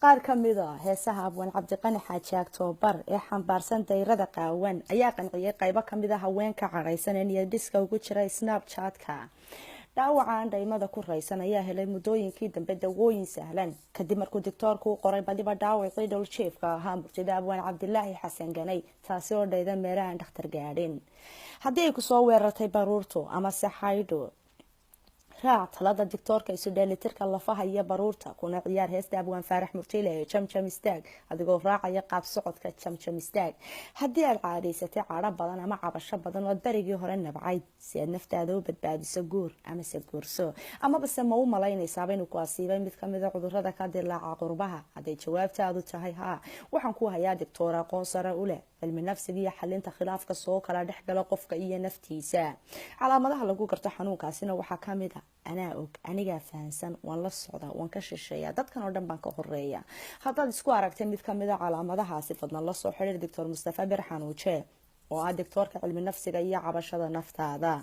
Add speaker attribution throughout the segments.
Speaker 1: qaar ka mid ah heesaha abwaan cabdiqani xaaji Aktoobar ee xambaarsan dayrada qaawan ayaa qanciyay qaybo ka mid ah haweenka caraysan ee niyad dhiska ugu jira Snapchat-ka. dhaawacaan dhaymada ku raysan ayaa helay muddooyinkii dambe dawooyin sahlan kadib markuu doctorku u qoray badiba dhaawacii dhowljiifka ahaa murtida abwaan cabdilaahi xasan ganay taasi oo dhayda meelahan dhakhtar gaadhin. haddii ay kusoo weerartay baruurtu ama saxaydho raac talada doctorka isu dheelitirka lafaha iyo baruurta kuna ciyaar heesta abwaan faarax murtile ee jamjam istaag adigoo raacaya qaab socodka jamjam istaag. haddii aad caadaysatay cadho badan ama cabasho badan oo darigii hore nabcayd si aad naftaada u badbaadiso guur amase guurso amabase ma u malaynaysaaba inuu ku asiibay mid kamid a cudurada ka dilaaca qurbaha. hadday jawaabtaadu tahay haa, waxaan ku hayaa doctor aqoon sare u leh cilmi nafsiga iyo xalinta khilaafka soo kala dhexgala qofka iyo naftiisa. calaamadaha lagu garto xanuunkaasina waxaa kamid ah anaa og, anigaa fahansan, waan la socdaa, waan ka shisheeya, dadkan oo dhan baan ka horeeya. haddaad isku aragtay mid kamid a calaamadahaasi fadlan la soo xiriir doctor Mustafa Birxanuuje oo ah doctorka cilmi nafsiga iyo cabashada naftaada.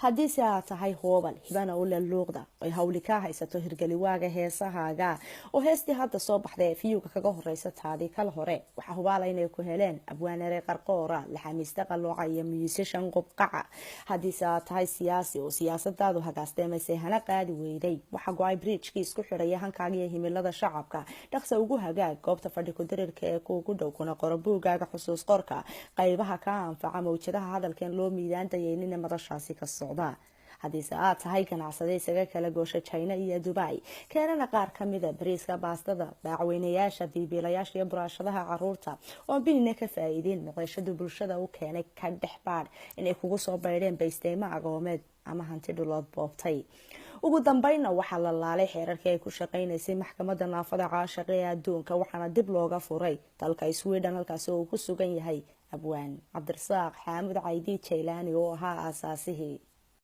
Speaker 1: haddii si aad tahay hoobal hibana u leh luuqda ay hawli ka haysato hirgeliwaaga heesahaaga oo heestii hadda soo baxday fiyuga kaga horeysa taadii kal hore waxa hubaala inay ku heleen abwaanere qarqoora laxamiista qalooca iyo musician qobqaca. haddii si aad tahay siyaasi oo siyaasadaadu hagaasteemaysa hana qaadi weyday waxa go-ay bridgekii isku xidhaya hankaaga iyo himilada shacabka dhaqsa ugu hagaag goobta fadhi ku dirirka ee kuugu dhow kuna qoro buugaaga xusuus qorka qaybaha ka anfaca mawjadaha hadalkeen loo miidaan dayeynin ee madashaasi ka socda. haddiise aad tahay ganacsade isaga kala goosha China iyo Dubai keenana qaar ka mid ah bariiska baastada baacweynayaasha biibilayaasha iyo buraashadaha caruurta oo binina ka faa'iideen noqoshada bulshada u keenay ka dhexbaad inay kugu soo baydheen baysteyma agoomeed ama hanti dhulood boobtay. ugu dambeynna waxaa la laalay xeerarkii ay ku shaqeynaysay maxkamadda naafada caashiqa ee adduunka waxaana dib looga furay dalka Sweden halkaas oo uu ku sugan yahay abwaan Cabdirasaaq Xaamud Caydi Jeylaani oo ahaa aasaasihii